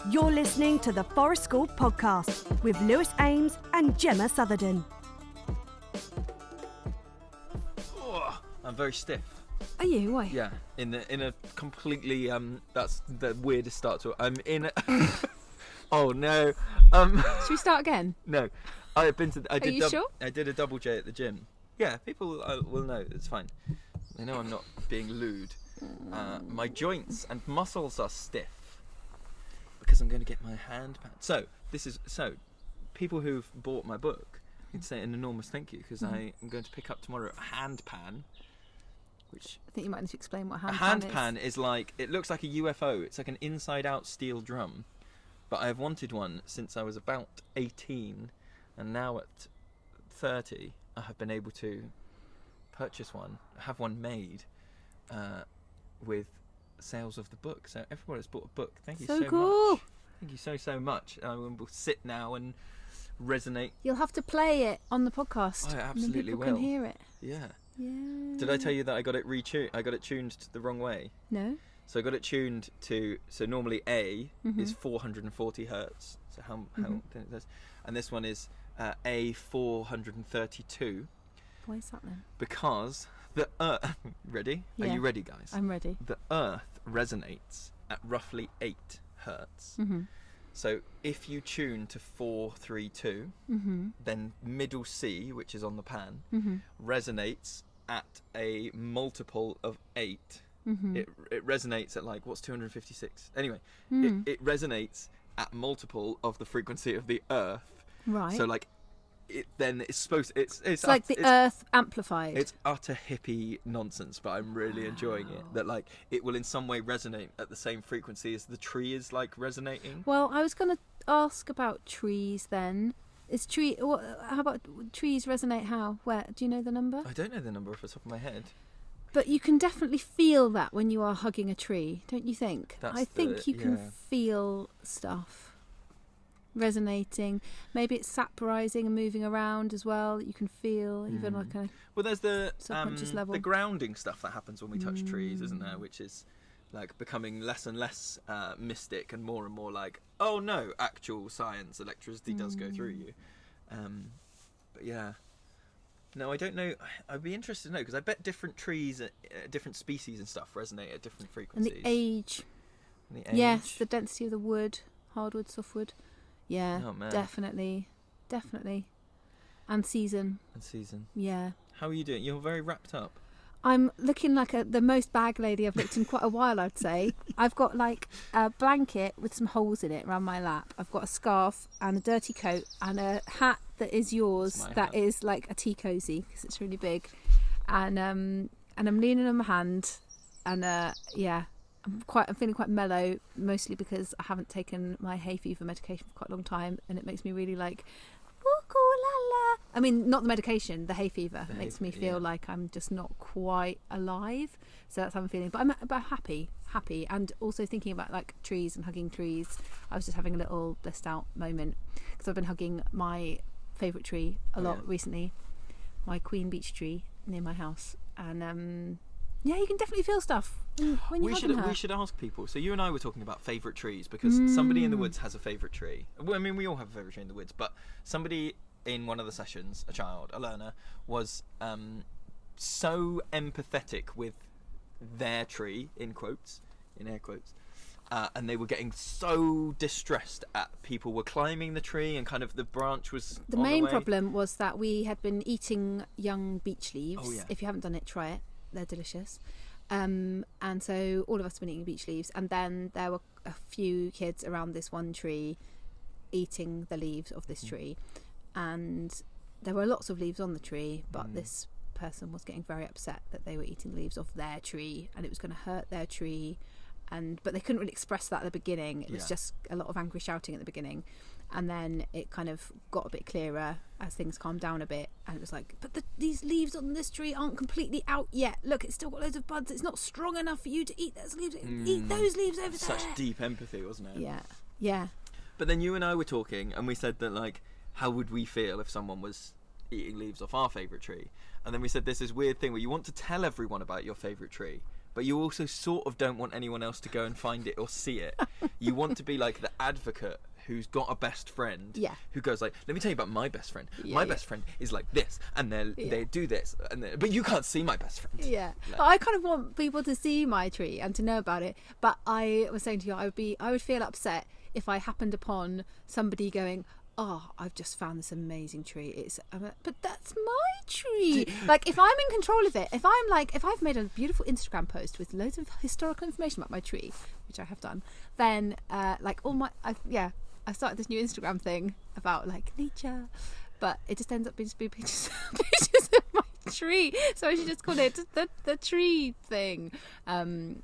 You're listening to the Forest School podcast with Lewis Ames and Gemma Southerden. Oh, I'm very stiff. Are you? Why? Yeah, in a completely that's the weirdest start to it. I'm in a oh no. Should we start again? No. I did sure? I did a double J at the gym. Yeah, people will know. It's fine. They know I'm not being lewd. My joints and muscles are stiff because I'm going to get my hand pan. So people who've bought my book need to say an enormous thank you because I am going to pick up tomorrow a hand pan. Which I think you might need to explain what a hand pan is like. It looks like a UFO. It's like an inside-out steel drum. But I have wanted one since I was about 18, and now at 30, I have been able to purchase one, have one made, with sales of the book. So everyone has bought a book. Thank you so cool. much. Thank you so much. I will sit now and resonate. You'll have to play it on the podcast. I absolutely and then people will. can hear it. Yeah. Yeah. Did I tell you that I got it tuned the wrong way? No. So I got it tuned to. So normally A is 440 hertz. So how and this one is A 432. Why is that then? Because the Earth. Ready? Yeah. Are you ready, guys? I'm ready. The Earth resonates at roughly 8 hertz. Mm-hmm. So if you tune to 432, then middle C, which is on the pan, resonates at a multiple of 8. It resonates at like, what's 256? Anyway, it resonates at multiple of the frequency of the Earth. Right. So like, it's supposed. It's like the Earth amplified. It's utter hippie nonsense, but I'm really enjoying it. That like it will in some way resonate at the same frequency as the tree is like resonating. Well, I was going to ask about trees then. How about trees resonate how? Where? Do you know the number? I don't know the number off the top of my head. But you can definitely feel that when you are hugging a tree, don't you think? I think you can feel stuff resonating. Maybe it's sap rising and moving around as well. You can feel even like a there's the subconscious level. The grounding stuff that happens when we touch trees, isn't there? Which is like becoming less and less mystic and more like, oh no, actual science, electricity does go through you. But yeah. No, I don't know. I'd be interested to know because I bet different trees, different species and stuff resonate at different frequencies. And the age. Yes, the density of the wood, hardwood, softwood. Yeah, definitely. And season. Yeah. How are you doing? You're very wrapped up. I'm looking like the most bag lady I've looked in quite a while, I'd say. I've got like a blanket with some holes in it around my lap. I've got a scarf and a dirty coat and a hat that is yours that is like a tea cosy because it's really big. And I'm leaning on my hand and I'm feeling quite mellow, mostly because I haven't taken my hay fever medication for quite a long time, and it makes me really like, la. I mean, not the medication, the hay fever makes me feel like I'm just not quite alive. So that's how I'm feeling. But I'm happy, and also thinking about like trees and hugging trees. I was just having a little blissed out moment because I've been hugging my favourite tree a lot recently, my Queen Beech tree near my house, and yeah, you can definitely feel stuff when you're hugging her. We should ask people. So you and I were talking about favourite trees because somebody in the woods has a favourite tree. Well, I mean, we all have a favourite tree in the woods, but somebody in one of the sessions, a learner, was so empathetic with their tree, in air quotes, and they were getting so distressed at people were climbing the tree and kind of the branch was the main problem was that we had been eating young beech leaves. Oh, yeah. If you haven't done it, try it. They're delicious. And so all of us have been eating beech leaves, and then there were a few kids around this one tree eating the leaves of this tree, and there were lots of leaves on the tree, but this person was getting very upset that they were eating leaves off their tree and it was going to hurt their tree, but they couldn't really express that at the beginning. It was just a lot of angry shouting at the beginning, and then it kind of got a bit clearer as things calmed down a bit, and it was like, but these leaves on this tree aren't completely out yet. Look, it's still got loads of buds. It's not strong enough for you to eat those leaves. Eat those leaves over there. Such deep empathy, wasn't it? Yeah. But then you and I were talking, and we said that, like, how would we feel if someone was eating leaves off our favourite tree? And then we said there's this weird thing where you want to tell everyone about your favourite tree, but you also sort of don't want anyone else to go and find it or see it. You want to be like the advocate who's got a best friend, who goes like, let me tell you about my best friend. My best friend is like this, and they do this, but you can't see my best friend. Yeah, Like, I kind of want people to see my tree and to know about it. But I was saying to you, I would feel upset if I happened upon somebody going, "Oh, I've just found this amazing tree." But that's my tree. Like, if I'm in control of it, if I've made a beautiful Instagram post with loads of historical information about my tree, which I have done, then I started this new Instagram thing about like nature, but it just ends up being pictures of my tree. So I should just call it the tree thing. Do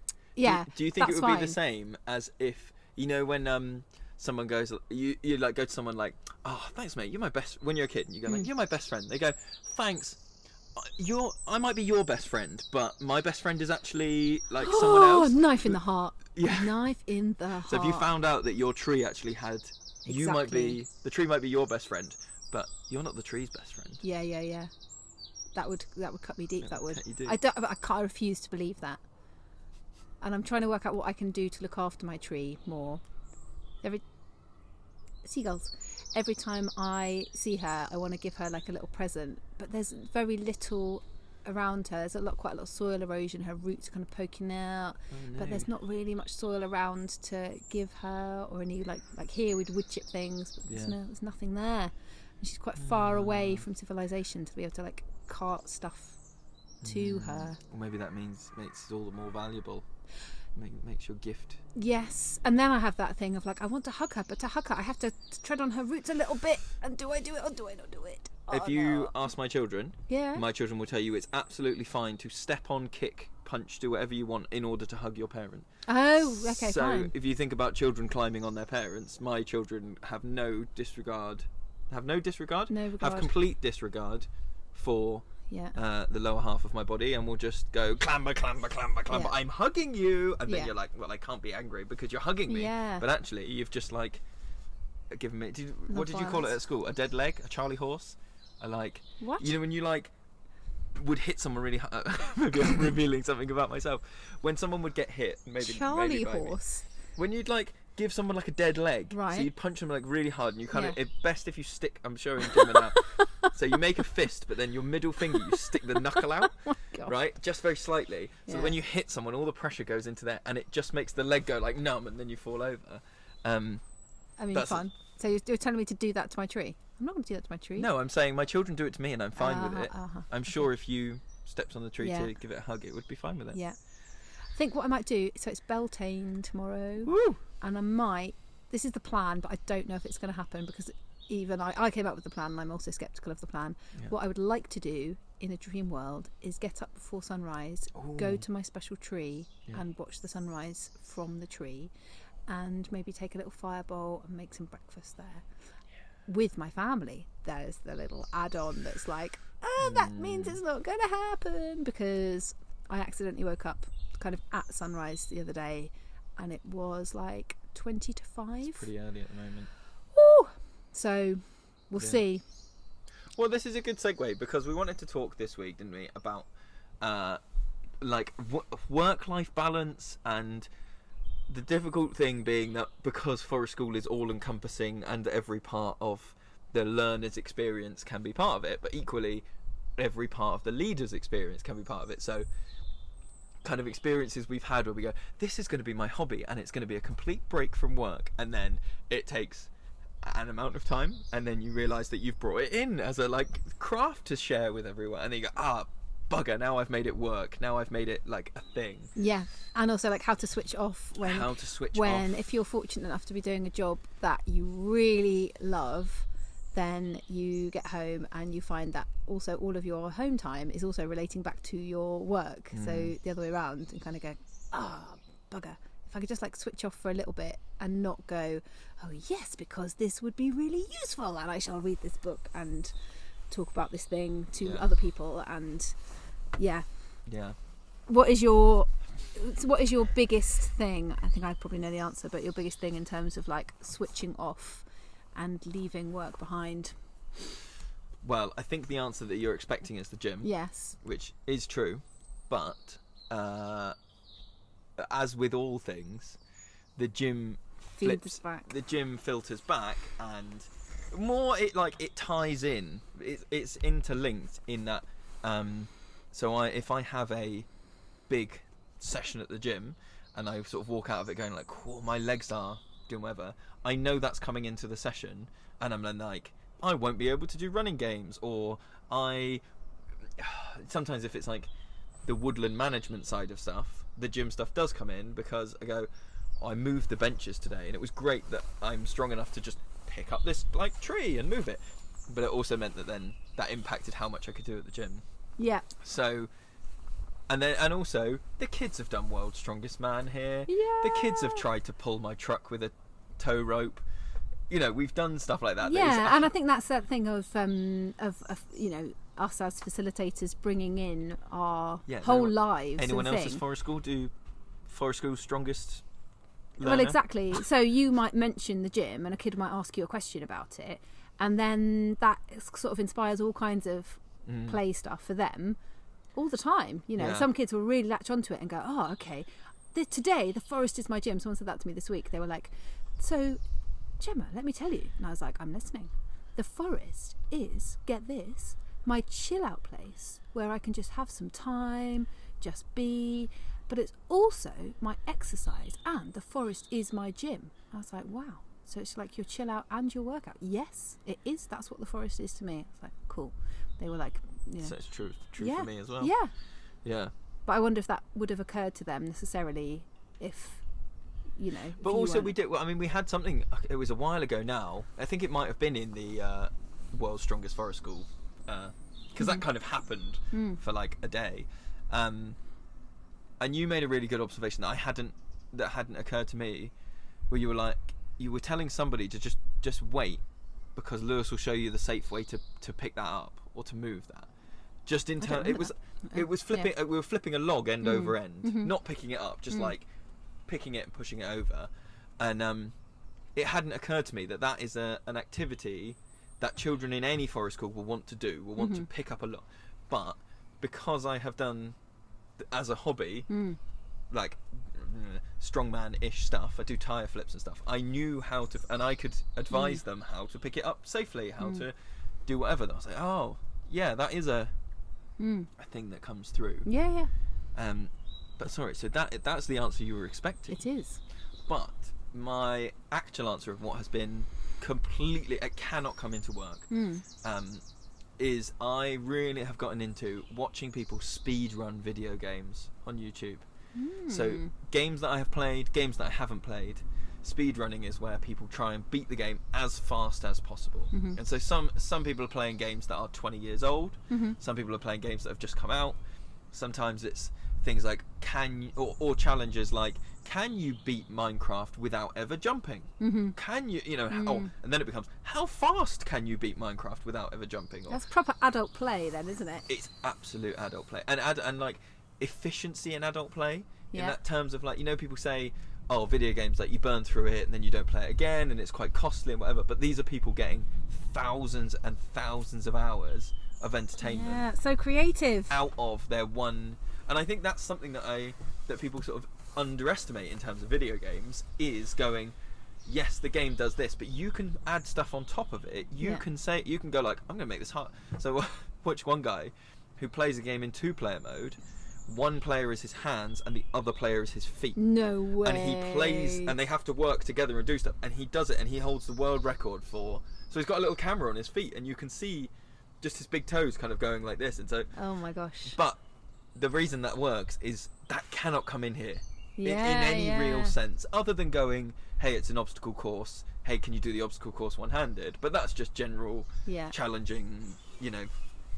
you think it would be the same as if, you know, when someone goes, you like go to someone like, "Oh, thanks, mate. You're my best." When you're a kid, and you go like, "You're my best friend." They go, "Thanks. I might be your best friend, but my best friend is actually like someone else." Knife in the heart. Yeah. Knife in the heart. So if you found out that your tree actually had, the tree might be your best friend, but you're not the tree's best friend. Yeah. That would cut me deep. That would. Cut you deep. I refuse to believe that. And I'm trying to work out what I can do to look after my tree more. Every time I see her, I want to give her like a little present, but there's very little around her. There's quite a lot of soil erosion. Her roots are kind of poking out, but there's not really much soil around to give her, or any like here we'd wood chip things, but there's nothing there. And she's quite far away from civilization to be able to like cart stuff to her. Or maybe that makes it all the more valuable. Makes your gift. Yes, and then I have that thing of like, I want to hug her, but to hug her I have to tread on her roots a little bit, and do I do it or do I not do it? If you ask my children, Yeah. my children will tell you it's absolutely fine to step on, kick, punch, do whatever you want in order to hug your parent. Oh, okay, so fine. if you think about children climbing on their parents, my children have no disregard. Have complete disregard for the lower half of my body, and will just go clamber. Yeah. I'm hugging you, and then you're like, well, I can't be angry because you're hugging me. Yeah. But actually, you've just like given me. What did you call it at school? A dead leg? A Charlie horse? What? You know when you like would hit someone really hard. Maybe I'm revealing something about myself. When someone would get hit, maybe Charlie by me. horse. When you'd like give someone like a dead leg, Right. so you'd punch them like really hard, and you kind of best if you stick. I'm showing Gemma now. So you make a fist, but then your middle finger you stick the knuckle out, God. right, just very slightly. So that when you hit someone, all the pressure goes into there, and it just makes the leg go like numb, and then you fall over. I mean, fun. So you're telling me to do that to my tree? I'm not going to do that to my tree. No, I'm saying my children do it to me, and I'm fine with it. I'm sure Okay. if you stepped on the tree to give it a hug, it would be fine with it. Yeah. I think what I might do, so it's Beltane tomorrow. Woo! And this is the plan, but I don't know if it's going to happen, because even I came up with the plan, and I'm also sceptical of the plan. Yeah. What I would like to do in a dream world is get up before sunrise, go to my special tree and watch the sunrise from the tree, and maybe take a little fireball and make some breakfast there with my family. There's the little add-on that's like, that means it's not going to happen, because I accidentally woke up kind of at sunrise the other day, and it was like 20 to 5. It's pretty early at the moment. Woo! So we'll see. Well, this is a good segue, because we wanted to talk this week, didn't we, about work-life balance, and the difficult thing being that because Forest School is all-encompassing and every part of the learner's experience can be part of it, but equally every part of the leader's experience can be part of it. So kind of experiences we've had where we go, this is going to be my hobby, and it's going to be a complete break from work, and then it takes an amount of time, and then you realise that you've brought it in as a like craft to share with everyone, and then you go, bugger, now I've made it work, now I've made it like a thing. Yeah, and also like how to switch off when if you're fortunate enough to be doing a job that you really love, then you get home and you find that also all of your home time is also relating back to your work. So the other way around, and kind of go, bugger, if I could just like switch off for a little bit and not go, oh yes, because this would be really useful, and I shall read this book and talk about this thing to other people. And what is your biggest thing? I think I probably know the answer, but your biggest thing in terms of like switching off and leaving work behind? Well, I think the answer that you're expecting is the gym. Yes. Which is true, but as with all things, the gym Feeds back. the gym filters back, and more it ties in. It's interlinked in that. So if I have a big session at the gym and I sort of walk out of it going like, "Cool, my legs are doing whatever," I know that's coming into the session, and I'm then like, I won't be able to do running games, or sometimes if it's like the woodland management side of stuff, the gym stuff does come in, because I go, I moved the benches today and it was great that I'm strong enough to just pick up this like tree and move it, but it also meant that then that impacted how much I could do at the gym. Yeah. So and also the kids have done World's Strongest Man here. Yeah. The kids have tried to pull my truck with a tow rope. You know, we've done stuff like that. Yeah, and I think that's that thing of you know, us as facilitators bringing in our whole lives. Anyone else's forest school do forest school's strongest learner? Well, exactly. So you might mention the gym, and a kid might ask you a question about it, and then that sort of inspires all kinds of play stuff for them all the time. You know, some kids will really latch onto it and go, "Oh, okay, today the forest is my gym." Someone said that to me this week. They were like, "So, Gemma, let me tell you." And I was like, "I'm listening. The forest is, get this, my chill out place where I can just have some time, just be, but it's also my exercise, and the forest is my gym." I was like, wow, so it's like your chill out and your workout. Yes, it is. That's what the forest is to me. I was like, cool. They were like, you know, so it's true for me as well. Yeah. But I wonder if that would have occurred to them necessarily if, you know. But also we did. Well, I mean, we had something. It was a while ago now. I think it might have been in the World's Strongest Forest School, because that kind of happened for like a day. And you made a really good observation that hadn't occurred to me, where you were telling somebody to just wait, because Lewis will show you the safe way to pick that up or to move that. Just in turn, it was flipping. We were flipping a log end over end, not picking it up, just like picking it and pushing it over. And it hadn't occurred to me that is an activity that children in any forest school will want to do, will want to pick up a lot. But because I have done as a hobby, like strongman-ish stuff, I do tire flips and stuff, I knew how to, and I could advise them how to pick it up safely, how to do whatever. I was like, oh yeah, that is a thing that comes through. Yeah. But sorry, so that's the answer you were expecting. It is. But my actual answer of what has been completely, it cannot come into work, is I really have gotten into watching people speed run video games on YouTube. So games that I have played, games that I haven't played. Speed running is where people try and beat the game as fast as possible. And so some people are playing games that are 20 years old. Some people are playing games that have just come out. Sometimes it's things like or challenges like, can you beat Minecraft without ever jumping? Can you and then it becomes, how fast can you beat Minecraft without ever jumping? That's proper adult play then, isn't it? It's absolute adult play, and like efficiency in adult play, in that terms of like, people say, oh, video games, like you burn through it and then you don't play it again and it's quite costly and whatever, but these are people getting thousands and thousands of hours of entertainment, so creative, out of their one. And I think that's something that people sort of underestimate in terms of video games, is going, yes, the game does this, but you can add stuff on top of it. You can go like, I'm going to make this hard. So watch one guy who plays a game in 2-player mode. One player is his hands and the other player is his feet. No way. And he plays, and they have to work together and do stuff. And he does it, and he holds the world record for. So he's got a little camera on his feet, and you can see just his big toes kind of going like this. And so. Oh my gosh. But the reason that works is that cannot come in here in any real sense, other than going, hey, it's an obstacle course. Hey, can you do the obstacle course one-handed? But that's just general challenging,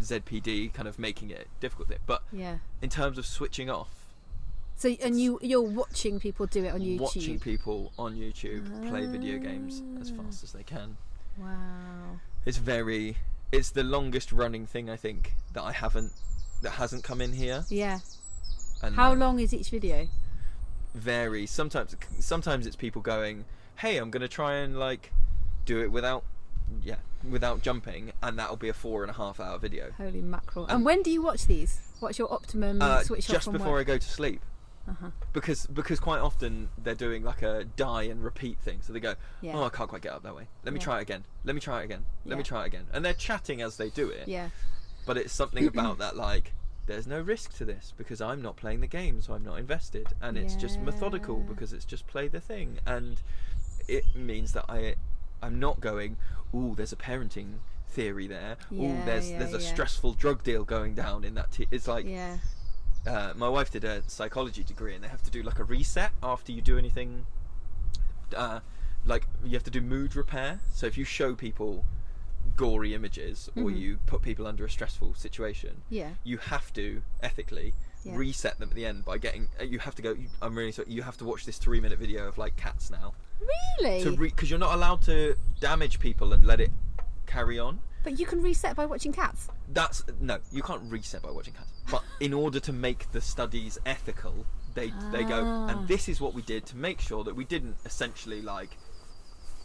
ZPD kind of making it difficult there. But in terms of switching off, so and you're watching people do it on YouTube. Watching people on YouTube play video games as fast as they can. Wow. It's the longest running thing I think that hasn't come in here. Yeah. And how long is each video? Varies. Sometimes it's people going, hey, I'm gonna try and like do it without jumping, and that'll be a 4.5 hour video. Holy mackerel. And when do you watch these? What's your optimum switch off just from before work? I go to sleep. Because quite often they're doing like a die and repeat thing. So they go, Yeah. oh, I can't quite get up that way. Let me Yeah. try it again. Let me try it again. Let me Yeah. try it again. And they're chatting as they do it. Yeah. But it's something about that, like, there's no risk to this because I'm not playing the game, so I'm not invested. And it's just methodical Yeah. because it's just play the thing. And it means that I'm not going, ooh, there's a parenting theory there. Ooh, Yeah, there's yeah, a yeah. stressful drug deal going down in that. It's like, Yeah. my wife did a psychology degree and they have to do like a reset after you do anything. Like you have to do mood repair. So if you show people gory images or you put people under a stressful situation, Yeah. you have to ethically Yeah. reset them at the end by getting. You have to go. I'm really sorry. You have to watch this 3-minute video of like cats now Really? because you're not allowed to damage people and let it carry on. But you can reset by watching cats. No, you can't reset by watching cats. But in order to make the studies ethical, they go, and this is what we did to make sure that we didn't essentially like.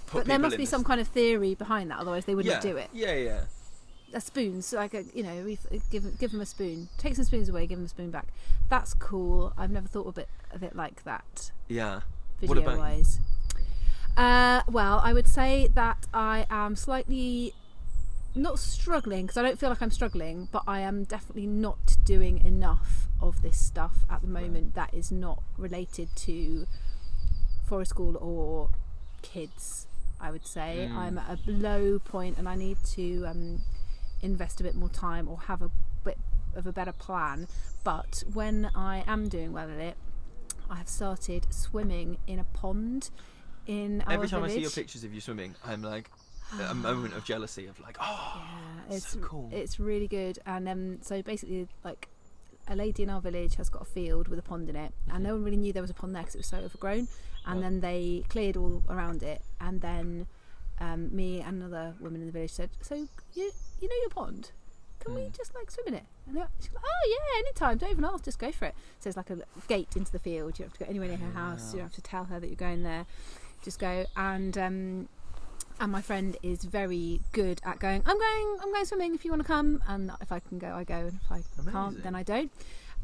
Put But there people must in be this- some kind of theory behind that, otherwise they wouldn't yeah, do it. Yeah. A spoon, so like give them a spoon. Take some spoons away, give them a spoon back. That's cool. I've never thought of it like that. Yeah. What Video about you? wise. Well, I would say that I am slightly not struggling, because I don't feel like I'm struggling, but I am definitely not doing enough of this stuff at the moment that is not related to forest school or kids. I would say I'm at a low point and I need to invest a bit more time or have a bit of a better plan. But when I am doing well at it, I have started swimming in a pond in our Every time village. I see your pictures of you swimming, I'm like a moment of jealousy of like, oh, Yeah, it's so cool. It's really good. And so basically, like, a lady in our village has got a field with a pond in it, and no one really knew there was a pond there because it was so overgrown. And Right. then they cleared all around it, and then me and another woman in the village said, "So you know your pond? Can we just like swim in it?" And she's like, "Oh yeah, anytime. Don't even ask. Just go for it." So it's like a gate into the field. You don't have to go anywhere near her house. You don't have to tell her that you're going there. Just go. And my friend is very good at going, I'm going swimming if you want to come. And if I can go, I go. And if I Amazing. can't, then I don't.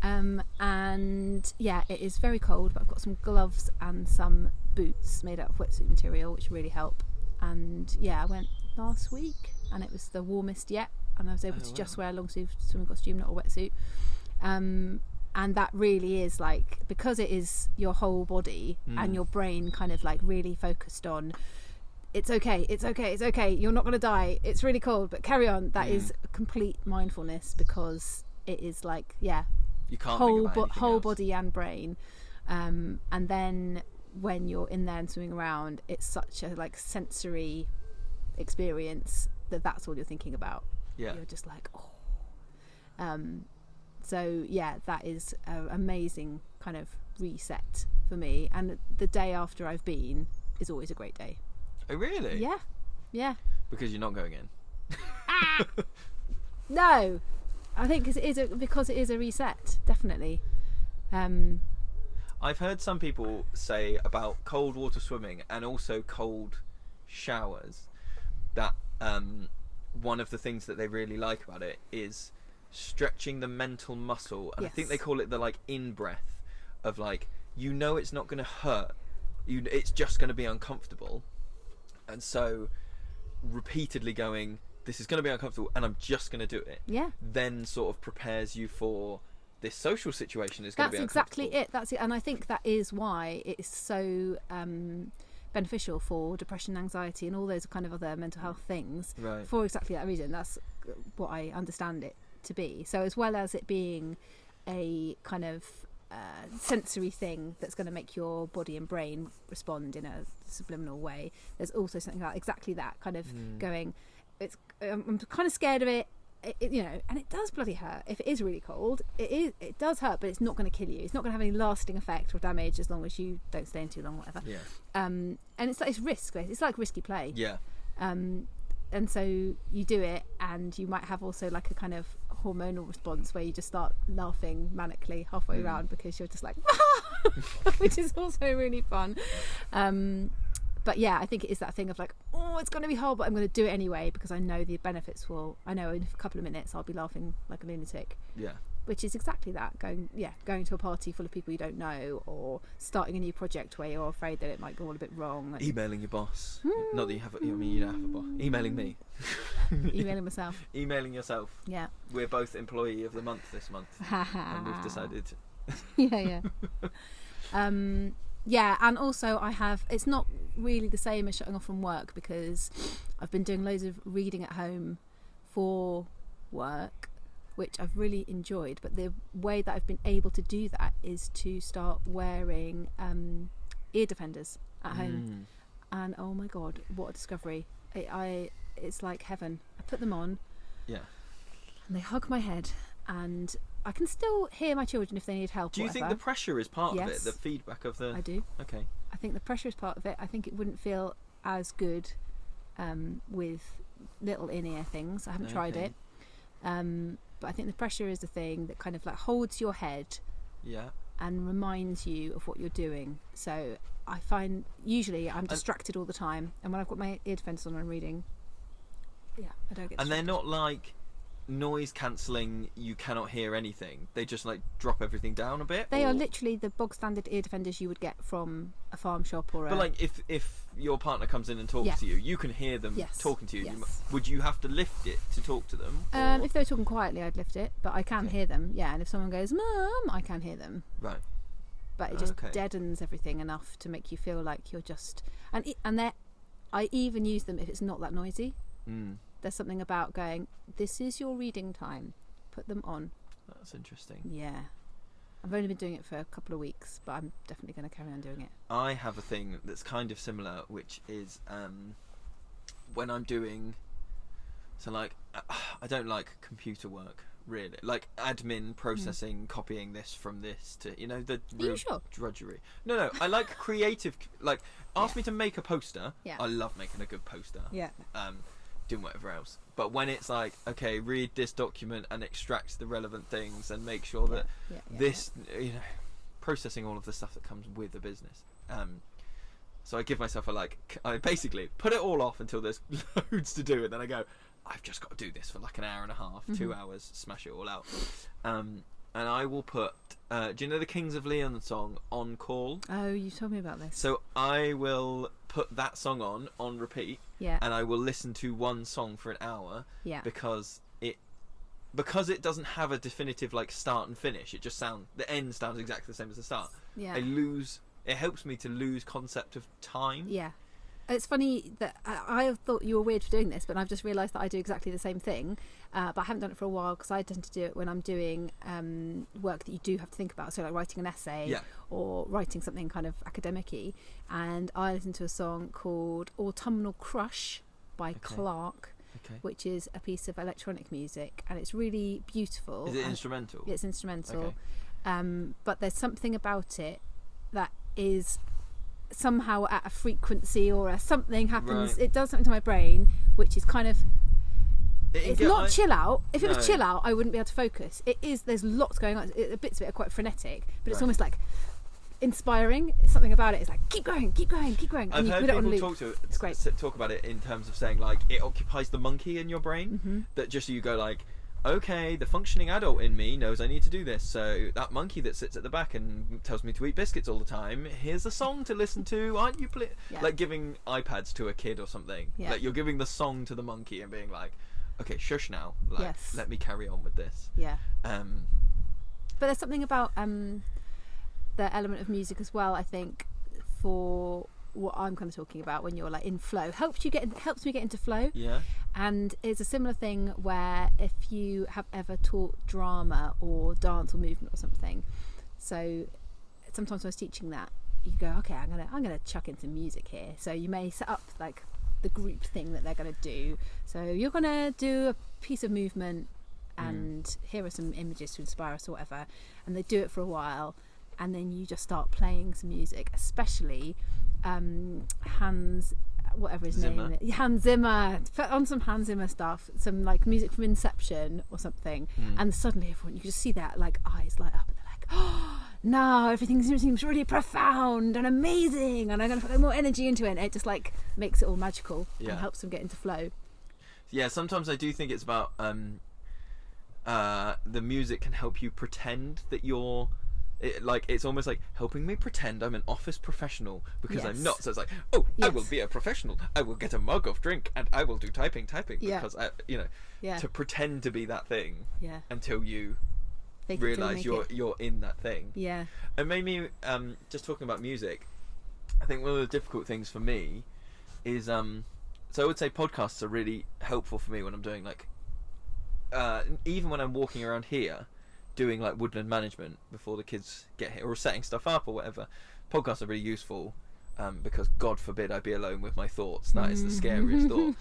And yeah, it is very cold, but I've got some gloves and some boots made out of wetsuit material, which really help. And yeah, I went last week and it was the warmest yet. And I was able to just wear a long sleeve swimming costume, not a wetsuit. And that really is like, because it is your whole body and your brain kind of like really focused on, it's okay, you're not going to die, it's really cold, but carry on. That is complete mindfulness, because it is like, yeah, You can't think about anything whole else. body and brain. And then when you're in there and swimming around, it's such a like sensory experience that's all you're thinking about. Yeah. You're just like, oh. So yeah, that is an amazing kind of reset for me. And the day after I've been is always a great day. Oh, really? Yeah. Because you're not going in. No, I think because it is a reset, definitely. I've heard some people say about cold water swimming and also cold showers that one of the things that they really like about it is stretching the mental muscle, and I think Yes. they call it the like in breath of like, you know, it's not going to hurt, it's just going to be uncomfortable, and so repeatedly going, this is going to be uncomfortable and I'm just going to do it, Yeah. then sort of prepares you for this social situation is going to That's be exactly uncomfortable. it. That's it. And I think that is why it is so beneficial for depression, anxiety, and all those kind of other mental health things. Right. For exactly that reason. That's what I understand it to be. So as well as it being a kind of sensory thing that's going to make your body and brain respond in a subliminal way, there's also something like exactly that kind of going, I'm kind of scared of it. You know, and it does bloody hurt. If it is really cold, it does hurt, but it's not going to kill you. It's not going to have any lasting effect or damage as long as you don't stay in too long, whatever. Yeah. And it's risk. It's like risky play. Yeah. And so you do it, and you might have also like a kind of hormonal response where you just start laughing manically halfway around because you're just like, which is also really fun. But yeah, I think it is that thing of like, oh, it's going to be hard, but I'm going to do it anyway because I know the benefits will. I know in a couple of minutes I'll be laughing like a lunatic. Yeah. which is exactly that, going to a party full of people you don't know, or starting a new project where you're afraid that it might go all a bit wrong. And Emailing your boss. Not that you have. I mean, you don't have a boss. Emailing me. emailing myself. Emailing yourself. Yeah. We're both employee of the month this month, and we've decided. Yeah. Yeah, and also it's not really the same as shutting off from work, because I've been doing loads of reading at home for work, which I've really enjoyed, but the way that I've been able to do that is to start wearing ear defenders at home. And oh my god, what a discovery. It's like heaven. I put them on, Yeah. and they hug my head, and I can still hear my children if they need help. Do you think the pressure is part of it? Yes. The feedback of the. I do. Okay. I think the pressure is part of it. I think it wouldn't feel as good with little in-ear things. I haven't tried it. But I think the pressure is the thing that kind of like holds your head. Yeah. And reminds you of what you're doing. So I find usually I'm distracted all the time, and when I've got my ear defenders on and I'm reading, I don't get distracted. And they're not like noise cancelling, you cannot hear anything. They just like drop everything down a bit. They are literally the bog standard ear defenders you would get from a farm shop or But like if your partner comes in and talks to you, you can hear them talking to you. Yes. Would you have to lift it to talk to them? If they were talking quietly, I'd lift it, but I can hear them. Yeah, and if someone goes, "Mum," I can hear them. Right. But it just deadens everything enough to make you feel like you're just and I even use them if it's not that noisy. There's something about going, this is your reading time, put them on. That's interesting. Yeah. I've only been doing it for a couple of weeks, but I'm definitely going to carry on doing it. I have a thing that's kind of similar, which is when I'm doing, so like I don't like computer work really, like admin, processing, copying this from this to, you know, the real drudgery. No, I like creative, like ask me to make a poster. I love making a good poster. Doing whatever else, but when it's like, okay, read this document and extract the relevant things and make sure that this you know, processing all of the stuff that comes with a business, so I give myself I basically put it all off until there's loads to do, and then I go, I've just got to do this for like an hour and a half, 2 hours, smash it all out. And I will put do you know the Kings of Leon song On Call? Oh, you told me about this. So I will put that song on repeat, and I will listen to one song for an hour, because it doesn't have a definitive like start and finish. It just the end sounds exactly the same as the start. It helps me to lose concept of time. It's funny that I thought you were weird for doing this, but I've just realised that I do exactly the same thing. But I haven't done it for a while, because I tend to do it when I'm doing work that you do have to think about. So like writing an essay or writing something kind of academic-y. And I listen to a song called Autumnal Crush by Clark, which is a piece of electronic music. And it's really beautiful. Is it instrumental? It's instrumental. But there's something about it that is somehow at a frequency or something happens. It does something to my brain, which is kind of it's not chill out. If it was chill out, I wouldn't be able to focus. It is. There's lots going on. Bits of it are quite frenetic, but it's almost like inspiring. Something about it is like keep going. I've heard people talk about it in terms of saying like it occupies the monkey in your brain. That just you go like, okay, the functioning adult in me knows I need to do this, so that monkey that sits at the back and tells me to eat biscuits all the time, here's a song to listen to, aren't you? Like giving iPads to a kid or something. Like you're giving the song to the monkey and being like, okay, shush now, like let me carry on with this. But there's something about the element of music as well, I think, for what I'm kind of talking about when you're like in flow, helps me get into flow. And it's a similar thing where if you have ever taught drama or dance or movement or something, so sometimes when I was teaching that, you go, okay, I'm gonna chuck in some music here. So you may set up like the group thing that they're gonna do. So you're gonna do a piece of movement, and here are some images to inspire us or whatever, and they do it for a while, and then you just start playing some music, especially Hans Zimmer. Hans Zimmer. Put on some Hans Zimmer stuff, some like music from Inception or something, and suddenly everyone, you just see that like eyes light up, and they're like, oh, now everything seems really profound and amazing, and I'm going to put more energy into it. And it just like makes it all magical and helps them get into flow. Yeah, sometimes I do think it's about the music can help you pretend that you're it's almost like helping me pretend I'm an office professional because I'm Yes. not. So it's like, oh, I Yes. will be a professional. I will get a mug of drink and I will do typing Yeah. because Yeah. to pretend to be that thing Yeah. until you Fake it till you realize make you're it. you're in that thing. Yeah. And maybe just talking about music, I think one of the difficult things for me is so I would say podcasts are really helpful for me when I'm doing like even when I'm walking around here doing like woodland management before the kids get here or setting stuff up or whatever. Podcasts are really useful because God forbid I be alone with my thoughts. That is the scariest thought.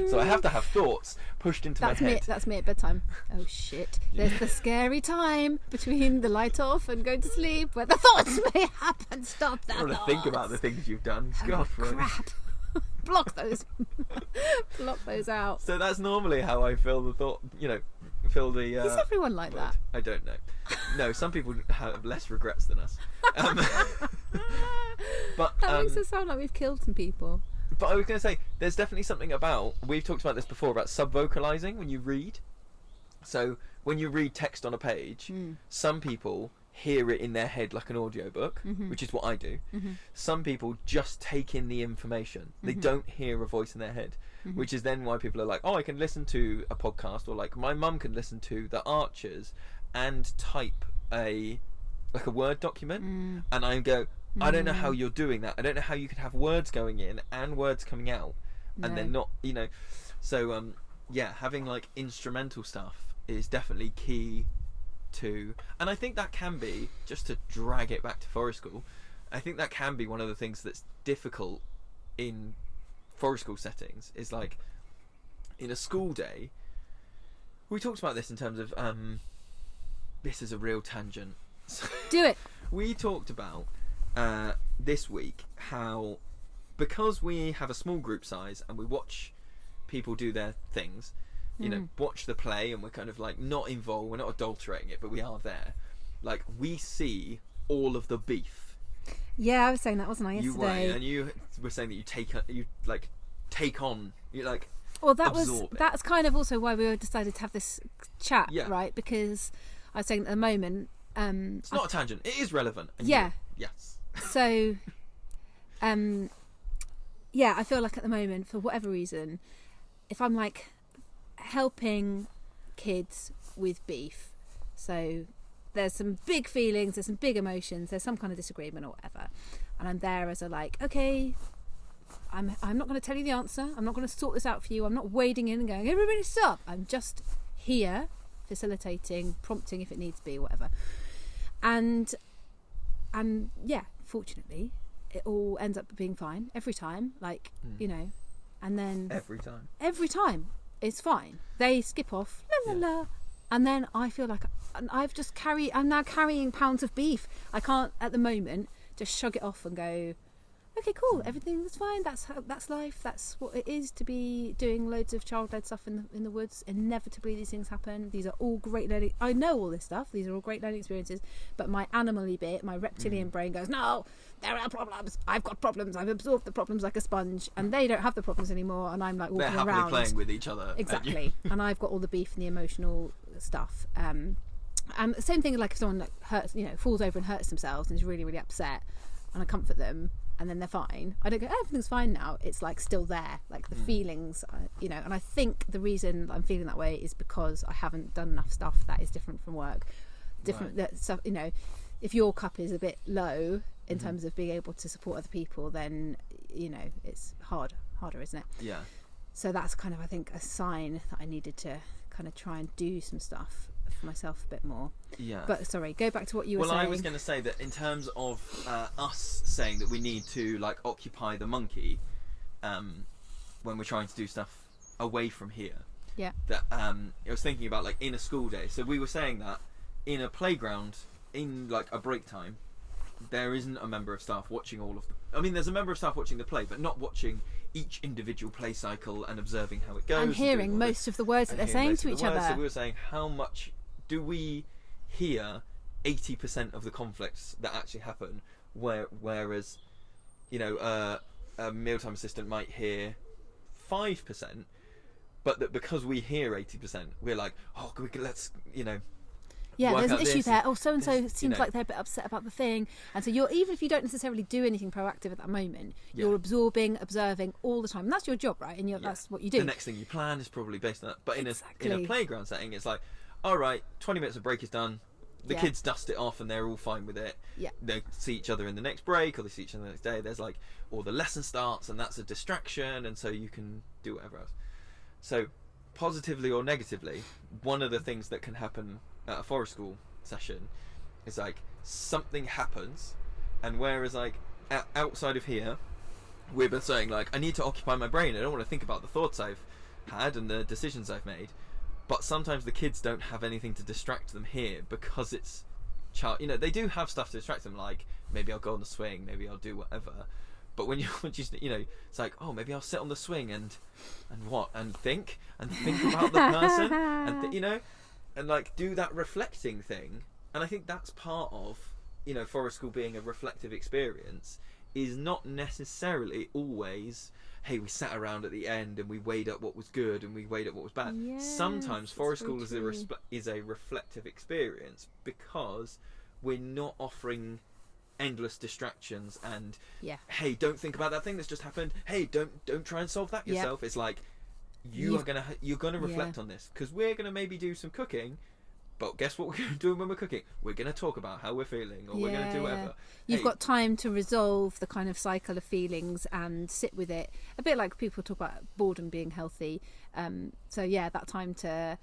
So I have to have thoughts pushed into That's my me. head. That's me at bedtime. Oh shit! There's the scary time between the light off and going to sleep, where the thoughts may happen. Stop that. I want to think about the things you've done. God, right. Crap. Block those. Block those out. So that's normally how I feel the thought. Feel the. Is everyone like mood. that? I don't know. No, some people have less regrets than us. But That makes it sound like we've killed some people. But I was going to say, there's definitely something about, we've talked about this before, about sub-vocalizing when you read. So when you read text on a page, some people hear it in their head like an audiobook, which is what I do. Some people just take in the information. They don't hear a voice in their head, which is then why people are like, oh, I can listen to a podcast, or like my mum can listen to The Archers and type a Word document, and I go, I don't know how you're doing that. I don't know how you can have words going in and words coming out, and then not, So having like instrumental stuff is definitely key to, and I think that can be, just to drag it back to forest school, I think that can be one of the things that's difficult in forest school settings. Is like in a school day. We talked about this in terms of this is a real tangent. Do it. We talked about this week how, because we have a small group size and we watch people do their things, watch the play, and we're kind of like not involved, we're not adulterating it, but we are there. Like, we see all of the beef. Yeah, I was saying that, wasn't I, yesterday? And you were saying that you take on. Well, absorb it. that's kind of also why we decided to have this chat, Yeah. right? Because I was saying at the moment, It's not a tangent. It is relevant. And Yeah. Yes. so, I feel like at the moment, for whatever reason, if I'm like helping kids with beef, so there's some big feelings, there's some big emotions, there's some kind of disagreement or whatever, and I'm there as a like, okay, I'm not going to tell you the answer, I'm not going to sort this out for you, I'm not wading in and going, everybody stop, I'm just here facilitating, prompting if it needs to be, whatever. And yeah, fortunately it all ends up being fine every time, like, and then every time it's fine, they skip off, la la la, and then I feel like I'm now carrying pounds of beef. I can't at the moment just shrug it off and go, okay, cool, everything's fine, that's life, that's what it is to be doing loads of child-led stuff in the woods. Inevitably these things happen, these are all great learning, I know all this stuff, these are all great learning experiences, but my animal-y bit, my reptilian brain goes, no, there are problems, I've got problems, I've absorbed the problems like a sponge, and they don't have the problems anymore, and I'm like walking They're happily around playing with each other. exactly and I've got all the beef and the emotional stuff, and the same thing, like if someone like hurts, falls over and hurts themselves and is really, really upset, and I comfort them and then they're fine, I don't go, oh, everything's fine now. It's like still there, like the feelings, and I think the reason I'm feeling that way is because I haven't done enough stuff that is different from work, that stuff. If your cup is a bit low in terms of being able to support other people, then it's harder, isn't it? Yeah. So that's kind of, I think, a sign that I needed to kind of try and do some stuff for myself a bit more. Yeah. But sorry, go back to what you were saying. Well, I was going to say that in terms of us saying that we need to like occupy the monkey when we're trying to do stuff away from here. Yeah. That I was thinking about like in a school day. So we were saying that in a playground, in like a break time, there isn't a member of staff watching all of the... I mean, there's a member of staff watching the play, but not watching each individual play cycle and observing how it goes. And hearing most of the words that they're saying to each other. So we were saying, how much do we hear 80% of the conflicts that actually happen, whereas, a mealtime assistant might hear 5%, but that because we hear 80%, we're like, oh, let's Yeah, work there's an out issue this, there. Oh, so and so this, seems like they're a bit upset about the thing, and so you're, even if you don't necessarily do anything proactive at that moment, Yeah. you're absorbing, observing all the time, and that's your job, right? And that's what you do. The next thing you plan is probably based on that. But in Exactly. a playground setting, it's like, all right, 20 minutes of break is done. The Yeah. kids dust it off and they're all fine with it. Yeah. They see each other in the next break, or they see each other the next day. There's like, or the lesson starts and that's a distraction, and so you can do whatever else. So, positively or negatively, one of the things that can happen at a forest school session is like something happens, and whereas like outside of here, we've been saying like, I need to occupy my brain. I don't want to think about the thoughts I've had and the decisions I've made. But sometimes the kids don't have anything to distract them here because it's they do have stuff to distract them, like maybe I'll go on the swing, maybe I'll do whatever. But when you're just it's like, oh, maybe I'll sit on the swing and think about the person and and like do that reflecting thing. And I think that's part of forest school being a reflective experience, is not necessarily always, hey, we sat around at the end and we weighed up what was good and we weighed up what was bad. Yes, Sometimes forest that's school very is a reflective experience because we're not offering endless distractions and Yeah. hey, don't think about that thing that's just happened. Hey, don't try and solve that Yeah. yourself. It's like you're gonna reflect on this, because we're gonna maybe do some cooking. But guess what we're going to do when we're cooking? We're going to talk about how we're feeling, or we're going to do whatever. You've got time to resolve the kind of cycle of feelings and sit with it. A bit like people talk about boredom being healthy. So yeah, that time to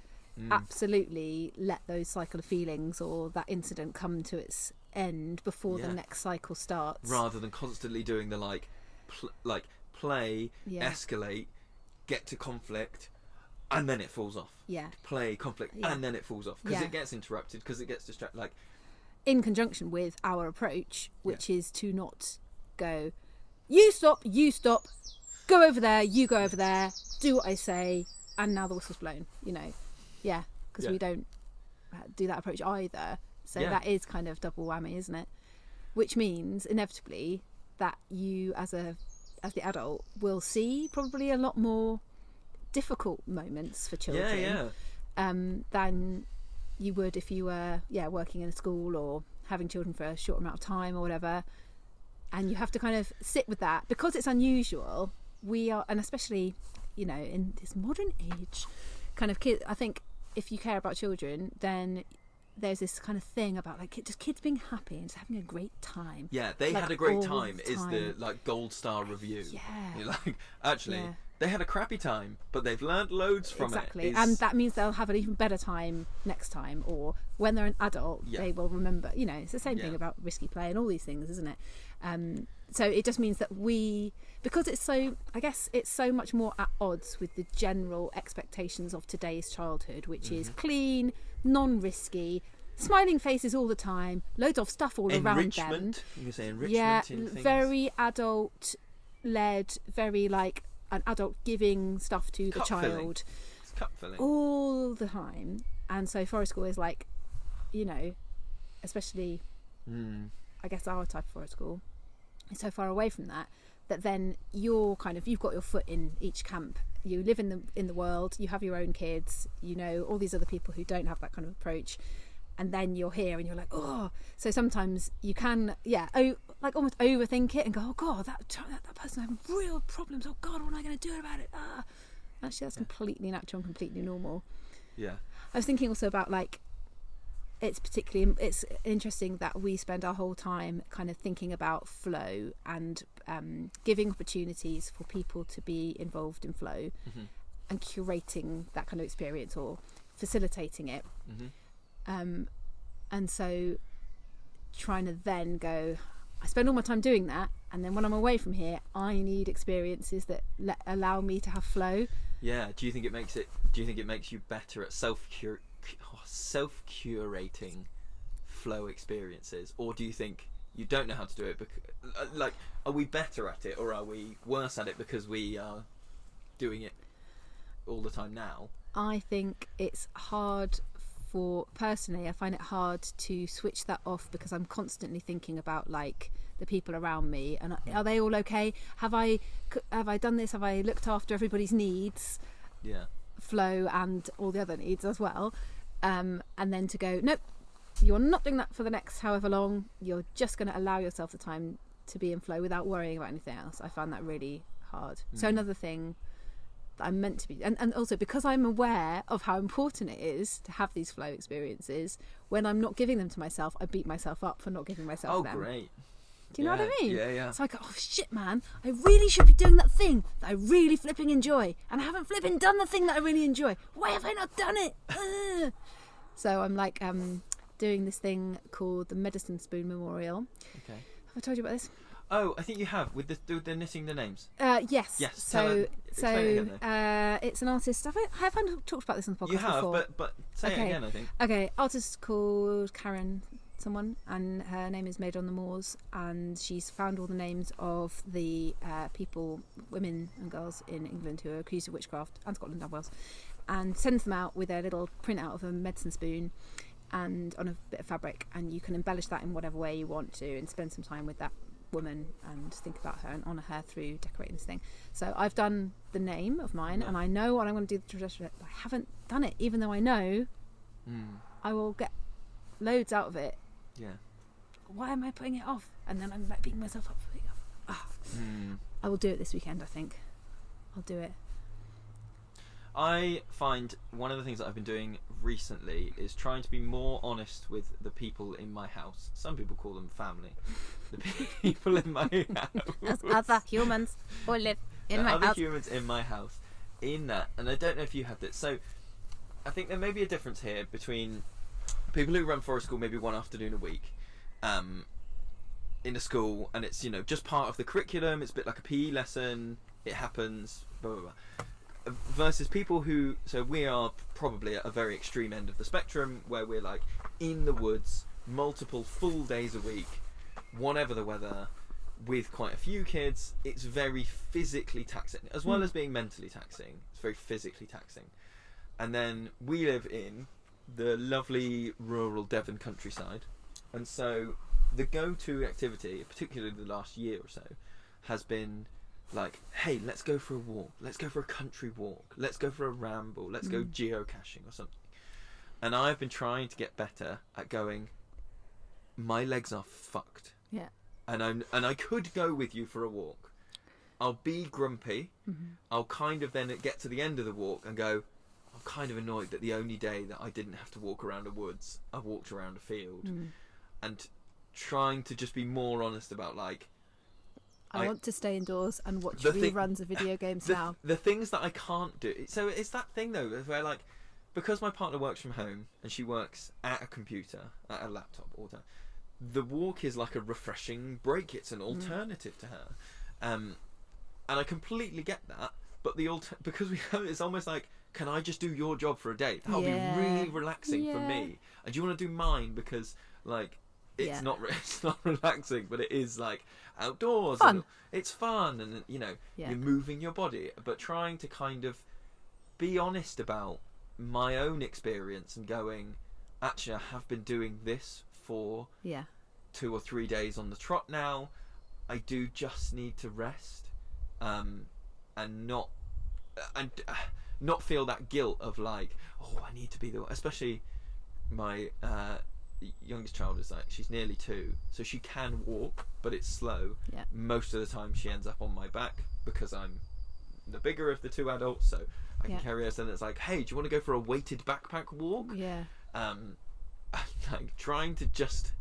absolutely let those cycle of feelings or that incident come to its end before the next cycle starts. Rather than constantly doing the play, Yeah. escalate, get to conflict, and then it falls off. Yeah. Play, conflict, Yeah. and then it falls off because Yeah. it gets interrupted, because it gets distracted. Like, In conjunction with our approach, which is to not go, you stop, go over there, you go over there, do what I say, and now the whistle's blown. Because we don't do that approach either. So that is kind of double whammy, isn't it? Which means inevitably that you, as the adult, will see probably a lot more difficult moments for children than you would if you were working in a school or having children for a short amount of time or whatever. And you have to kind of sit with that because it's unusual. We are, and especially in this modern age kind of kid, I think if you care about children, then there's this kind of thing about like just kids being happy and just having a great time. they Like, had a great all time the is the time. gold star review. Yeah. You're like, actually, Yeah. they had a crappy time, but they've learned loads from Exactly. it. And that means they'll have an even better time next time, or when they're an adult, they will remember. It's the same thing about risky play and all these things, isn't it? So it just means that because it's so, I guess it's so much more at odds with the general expectations of today's childhood, which is clean, non-risky, smiling faces all the time, loads of stuff all around them. Enrichment. You can say enrichment in things. Very adult-led, very like an adult giving stuff to the Cup filling. child It's cup filling. all the time. And so forest school is like, especially I guess our type of forest school is so far away from that then you've got your foot in each camp. You live in the world, you have your own kids, all these other people who don't have that kind of approach, and then you're here and you're like, oh. So sometimes you can like almost overthink it and go, oh god, that person having real problems, oh god, what am I going to do about it? Actually that's completely natural and completely normal. I was thinking also about like, it's interesting that we spend our whole time kind of thinking about flow and giving opportunities for people to be involved in flow and curating that kind of experience or facilitating it. And so trying to then go, I spend all my time doing that, and then when I'm away from here I need experiences that allow me to have flow. Do you think it makes you better at self-curating flow experiences, or do you think you don't know how to do it? Because, are we better at it, or are we worse at it because we are doing it all the time now? I think it's hard personally, I find it hard to switch that off because I'm constantly thinking about like the people around me and are they all okay? Have I done this? Have I looked after everybody's needs? flow and all the other needs as well. And then to go, nope, you're not doing that for the next however long. You're just going to allow yourself the time to be in flow without worrying about anything else. I found that really hard. So another thing that I'm meant to be, and also because I'm aware of how important it is to have these flow experiences, when I'm not giving them to myself, I beat myself up for not giving myself them. Oh, great. Do you know what I mean? Yeah. So I go, oh shit, man, I really should be doing that thing that I really flipping enjoy, and I haven't flipping done the thing that I really enjoy. Why have I not done it? Ugh. So I'm like doing this thing called the Medicine Spoon Memorial. Okay. Have I told you about this? Oh, I think you have with the knitting the names. Yes. Yes. So Explain it again, it's an artist. Have I talked about this on the podcast you have, before? but say it again. I think. Okay, artist called Karen someone, and her name is Made on the Moors, and she's found all the names of the people, women and girls in England who are accused of witchcraft, and Scotland and Wales, and sends them out with a little printout of a medicine spoon and on a bit of fabric, and you can embellish that in whatever way you want to and spend some time with that woman and think about her and honour her through decorating this thing. So I've done the name of mine, and I know what I'm going to do the tradition, but I haven't done it, even though I know I will get loads out of it. Yeah. Why am I putting it off? And then I'm like beating myself up for putting it off. I will do it this weekend, I think. I'll do it. I find one of the things that I've been doing recently is trying to be more honest with the people in my house. Some people call them family. The people in my house. As other humans who live in my other house. humans in my house. In that, and I don't know if you have this. So I think there may be a difference here between people who run forest school maybe one afternoon a week in a school, and it's, you know, just part of the curriculum. It's a bit like a PE lesson. It happens, blah, blah, blah. Versus people who, so we are probably at a very extreme end of the spectrum, where we're like in the woods multiple full days a week, whatever the weather, with quite a few kids. It's very physically taxing, as well as being mentally taxing. It's very physically taxing. And then we live in the lovely rural Devon countryside, and so the go-to activity, particularly the last year or so, has been like, hey, let's go for a walk, let's go for a country walk, let's go for a ramble, let's go geocaching or something. And I've been trying to get better at going, my legs are fucked, and I could go with you for a walk. I'll be grumpy. I'll kind of then get to the end of the walk and go, I'm kind of annoyed that the only day that I didn't have to walk around the woods, I walked around a field. And trying to just be more honest about, like, I want to stay indoors and watch reruns of video games now. The things that I can't do. So it's that thing though, where, like, because my partner works from home and she works at a computer, at a laptop all the time, the walk is like a refreshing break. It's an alternative to her, and I completely get that. But because we have, it's almost like, can I just do your job for a day? That'll be really relaxing for me. And do you want to do mine? Because, like, it's not relaxing, but it is, like, outdoors. Fun. And it's fun, and, you know, you're moving your body, but trying to kind of be honest about my own experience and going, actually, I have been doing this for 2 or 3 days on the trot now. I do just need to rest, and not feel that guilt of, like, oh, I need to be the, especially my youngest child is, like, she's nearly 2, so she can walk, but it's slow. Most of the time she ends up on my back because I'm the bigger of the 2 adults, so I can carry her. And it's like, hey, do you want to go for a weighted backpack walk? Like, trying to just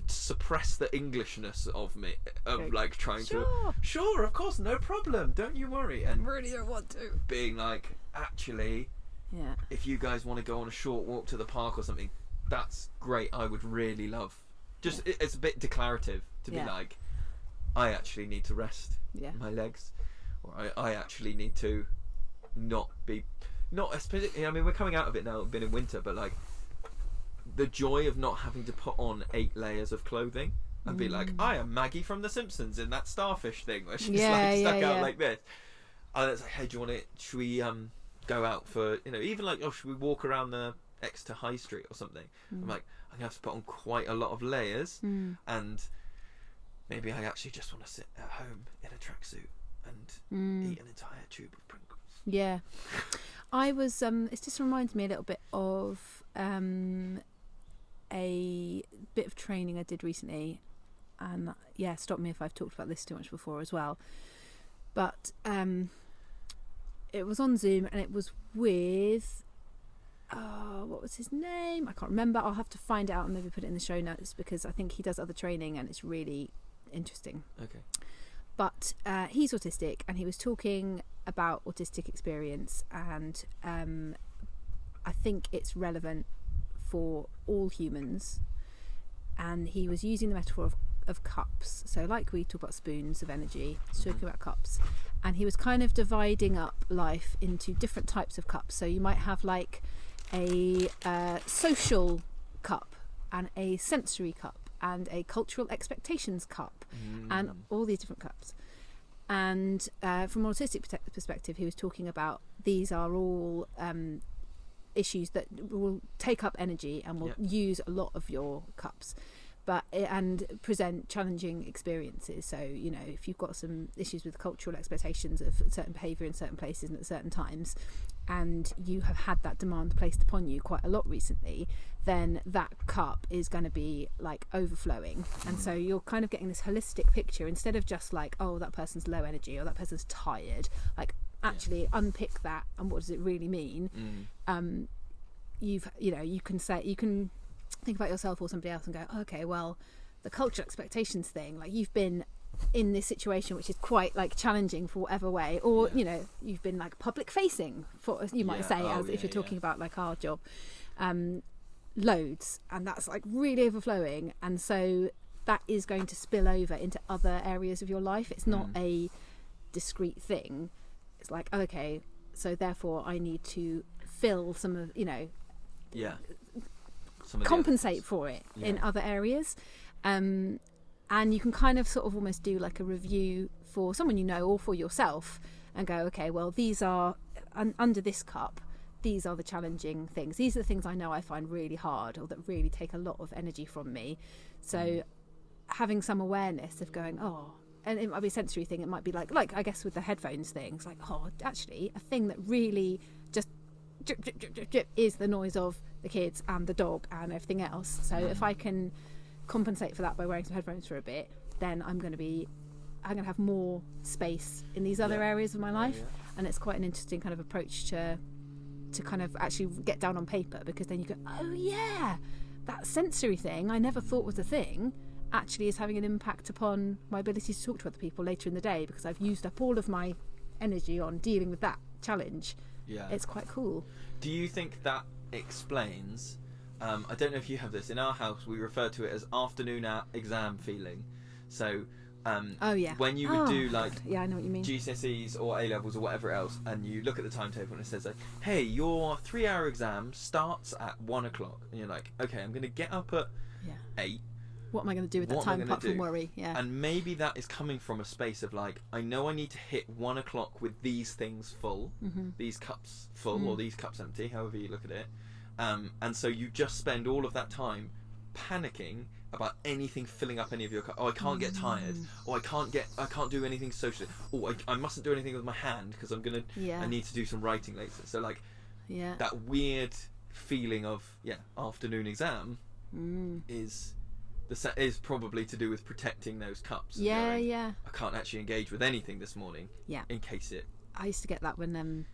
suppress the Englishness of me, of, like, trying to, sure, of course, no problem, don't you worry, and really don't want to, being like, actually, if you guys want to go on a short walk to the park or something, that's great. I would really love, just it's a bit declarative to be like, I actually need to rest my legs, or I actually need to not especially, I mean, we're coming out of it now, been in winter, but, like, the joy of not having to put on 8 layers of clothing and be like, I am Maggie from The Simpsons in that starfish thing where she's stuck out like this. And it's like, hey, do you want to, should we go out for, you know, even like, oh, should we walk around the Exeter High Street or something? I'm like, I'm going to have to put on quite a lot of layers, and maybe I actually just want to sit at home in a tracksuit and eat an entire tube of Pringles. Yeah. I was it just reminds me a little bit of a bit of training I did recently, and yeah, stop me if I've talked about this too much before as well, but it was on Zoom, and it was with what was his name? I can't remember. I'll have to find out and maybe put it in the show notes, because I think he does other training and it's really interesting. Okay. But he's autistic, and he was talking about autistic experience, and I think it's relevant for all humans. And he was using the metaphor of cups. So like we talk about spoons of energy, he's talking about cups. And he was kind of dividing up life into different types of cups. So you might have like a social cup, and a sensory cup, and a cultural expectations cup, and all these different cups. And from an autistic perspective, he was talking about these are all issues that will take up energy and will use a lot of your cups, and present challenging experiences. So, you know, if you've got some issues with cultural expectations of certain behaviour in certain places and at certain times, and you have had that demand placed upon you quite a lot recently, then that cup is going to be like overflowing. And so you're kind of getting this holistic picture, instead of just like, oh, that person's low energy or that person's tired, like actually unpick that and what does it really mean. You can think about yourself or somebody else and go, okay, well, the cultural expectations thing, like you've been in this situation which is quite like challenging for whatever way, or you know, you've been like public facing, for you might say, if you're talking about like our job, loads, and that's like really overflowing, and so that is going to spill over into other areas of your life. It's not a discrete thing. It's like, okay, so therefore I need to fill some of, you know, compensate for it in other areas. And you can kind of sort of almost do like a review for someone you know or for yourself and go, okay, well, these are under this cup, these are the challenging things, these are the things I know I find really hard or that really take a lot of energy from me. So having some awareness of going, and it might be a sensory thing, it might be like I guess with the headphones thing, it's like, actually a thing that really just drip, drip, drip, drip, drip, is the noise of the kids and the dog and everything else. So if I can compensate for that by wearing some headphones for a bit, then I'm going to have more space in these other areas of my life. And it's quite an interesting kind of approach to kind of actually get down on paper, because then you go, oh yeah, that sensory thing I never thought was a thing actually is having an impact upon my ability to talk to other people later in the day, because I've used up all of my energy on dealing with that challenge. It's quite cool. Do you think that explains, I don't know if you have this, in our house we refer to it as afternoon exam feeling. So when you would do like I know what you mean, GCSEs or A-levels or whatever else, and you look at the timetable and it says like, hey, your 3-hour exam starts at 1 o'clock, and you're like, okay, I'm going to get up at 8. What am I going to do with that time apart from worry? And maybe that is coming from a space of like, I know I need to hit 1 o'clock with these things full, these cups full, or these cups empty, however you look at it. And so you just spend all of that time panicking about anything filling up any of your cups. I can't get tired, or I can't do anything socially. I mustn't do anything with my hand because I need to do some writing later. So like that weird feeling of afternoon exam is probably to do with protecting those cups. I can't actually engage with anything this morning. In case it. I used to get that when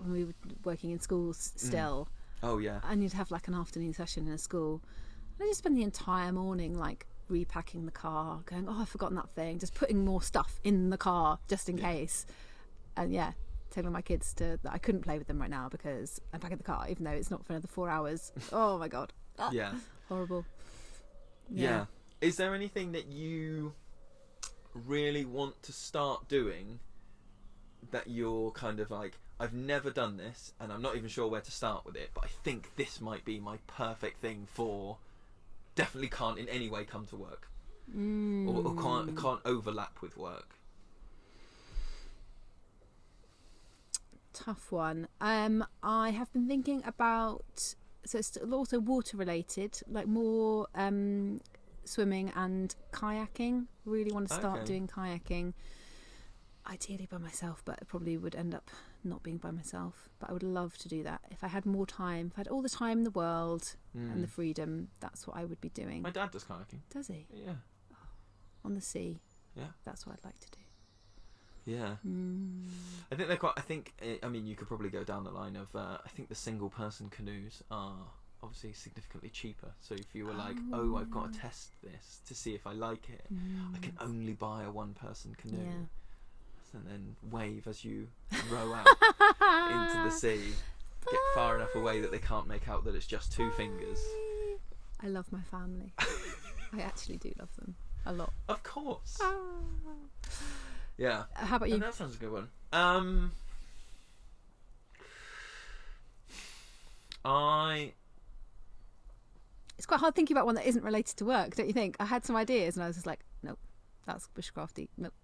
we were working in schools still. I need to have like an afternoon session in a school. I just spend the entire morning like repacking the car, going, I've forgotten that thing, just putting more stuff in the car just in case. And telling my kids that I couldn't play with them right now because I'm back in the car, even though it's not for another 4 hours. Oh my god. Horrible. Is there anything that you really want to start doing that you're kind of like, I've never done this and I'm not even sure where to start with it, but I think this might be my perfect thing for, definitely can't in any way come to work, or can't overlap with work? Tough one. I have been thinking about, so it's also water related, like more swimming and kayaking. Really want to start doing kayaking. Ideally by myself, but it probably would end up not being by myself. But I would love to do that. If I had more time, if I had all the time in the world and the freedom, that's what I would be doing. My dad does kayaking. Does he? Yeah. On the sea. Yeah. That's what I'd like to do. Yeah. I think they're quite. I mean, you could probably go down the line of. I think the single person canoes are obviously significantly cheaper. So if you were like, oh, I've got to test this to see if I like it, I can only buy a one person canoe. Yeah. And then wave as you row out into the sea. Get far enough away that they can't make out that it's just two fingers. I love my family. I actually do love them a lot. Of course. Yeah. How about you? And that sounds a good one. It's quite hard thinking about one that isn't related to work, don't you think? I had some ideas and I was just like, nope, that's bushcrafty. Nope.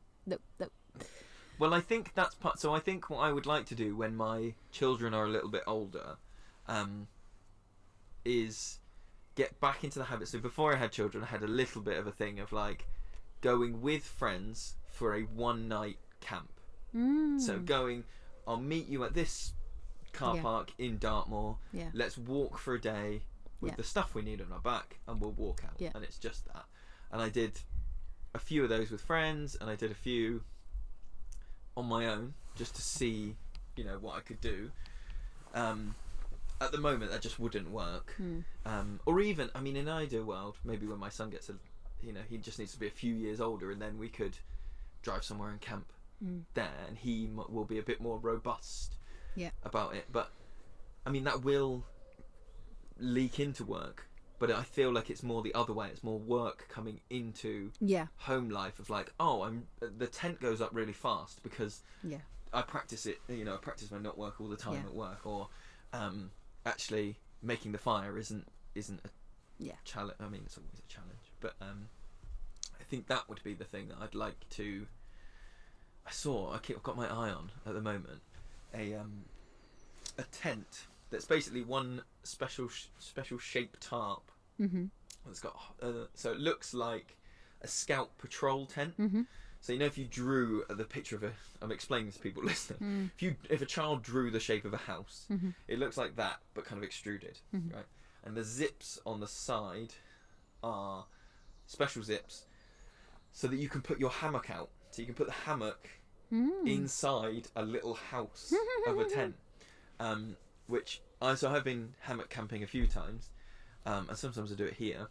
Well, I think that's part. So I think what I would like to do when my children are a little bit older, is get back into the habit. So before I had children, I had a little bit of a thing of like going with friends for a one-night camp. So I'll meet you at this car park in Dartmoor. Yeah. Let's walk for a day with the stuff we need on our back, and we'll walk out. Yeah. And it's just that. And I did a few of those with friends, and I did a few on my own just to see, what I could do. At the moment, that just wouldn't work. Or even, I mean, in an ideal world, maybe when my son gets he just needs to be a few years older, and then we could drive somewhere and camp there, and he will be a bit more robust about it. But I mean, that will leak into work. But I feel like it's more the other way. It's more work coming into home life of like, the tent goes up really fast because I practice it. I practice my not work all the time at work, or actually making the fire isn't a challenge. I mean, it's always a challenge, but I think that would be the thing that I'd like to. I've got my eye on at the moment a tent that's basically one special shaped tarp. It's got so it looks like a scout patrol tent. So if you drew the picture of I'm explaining this to people listening. If a child drew the shape of a house, it looks like that, but kind of extruded, right? And the zips on the side are special zips, so that you can put your hammock out. So you can put the hammock inside a little house of a tent, which I've been hammock camping a few times, and sometimes I do it here.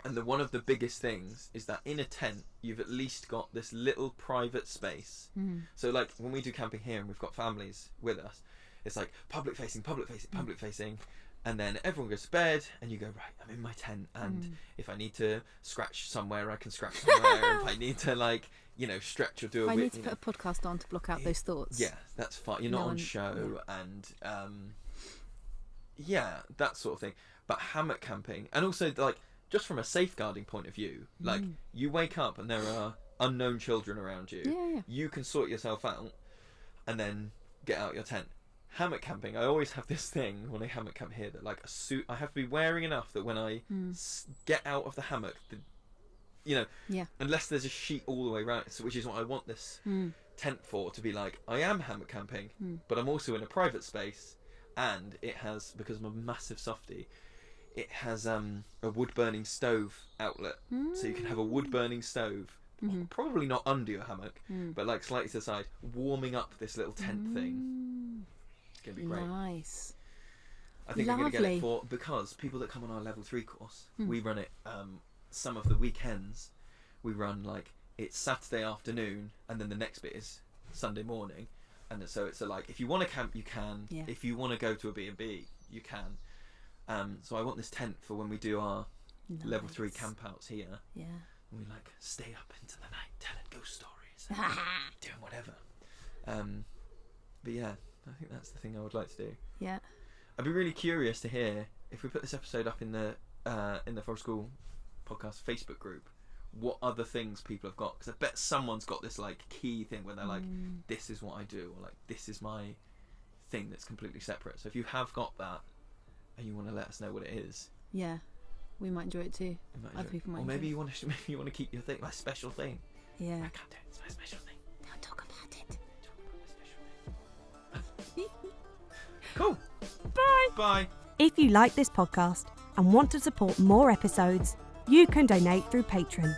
And one of the biggest things is that in a tent, you've at least got this little private space. So like when we do camping here and we've got families with us, it's like public facing. And then everyone goes to bed and you go, right, I'm in my tent. And if I need to scratch somewhere, I can scratch somewhere. If I need to stretch or do I need to put a podcast on to block out those thoughts. Yeah, that's fine. You're not on show and that sort of thing. But hammock camping, and also like just from a safeguarding point of view, like you wake up and there are unknown children around you. You can sort yourself out and then get out your tent. Hammock camping, I always have this thing when I hammock camp here that like a suit, I have to be wearing enough that when I get out of the hammock, unless there's a sheet all the way around, which is what I want this tent for, to be like, I am hammock camping, but I'm also in a private space, and it has, because I'm a massive softie, it has a wood burning stove outlet, so you can have a wood burning stove, probably not under your hammock, but like slightly to the side, warming up this little tent thing. It's gonna be great. Nice. I think I'm gonna get it because people that come on our level 3 course, we run it some of the weekends. We run like it's Saturday afternoon, and then the next bit is Sunday morning, and so it's like if you want to camp, you can. If you want to go to a B&B, you can. So I want this tent for when we do our level 3 camp outs here. Yeah. And we like stay up into the night telling ghost stories, and doing whatever. But yeah, I think that's the thing I would like to do. Yeah. I'd be really curious to hear if we put this episode up in the Forest School Podcast Facebook group, what other things people have got, because I bet someone's got this like key thing where they're like, this is what I do, or like this is my thing that's completely separate. So if you have got that and you want to let us know what it is, we might enjoy it too. Other people might. Or maybe you want to keep your thing, my special thing. Yeah. I can't do it. It's my special thing. Don't talk about Cool. Bye. Bye. If you like this podcast and want to support more episodes, you can donate through Patreon.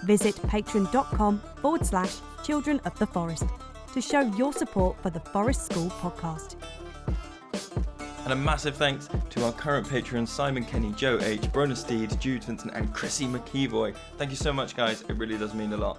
Visit patreon.com/Children of the Forest to show your support for the Forest School podcast. And a massive thanks to our current patrons Simon Kenny, Joe H, Brona Steed, Jude Vincent and Chrissy McEvoy. Thank you so much, guys. It really does mean a lot.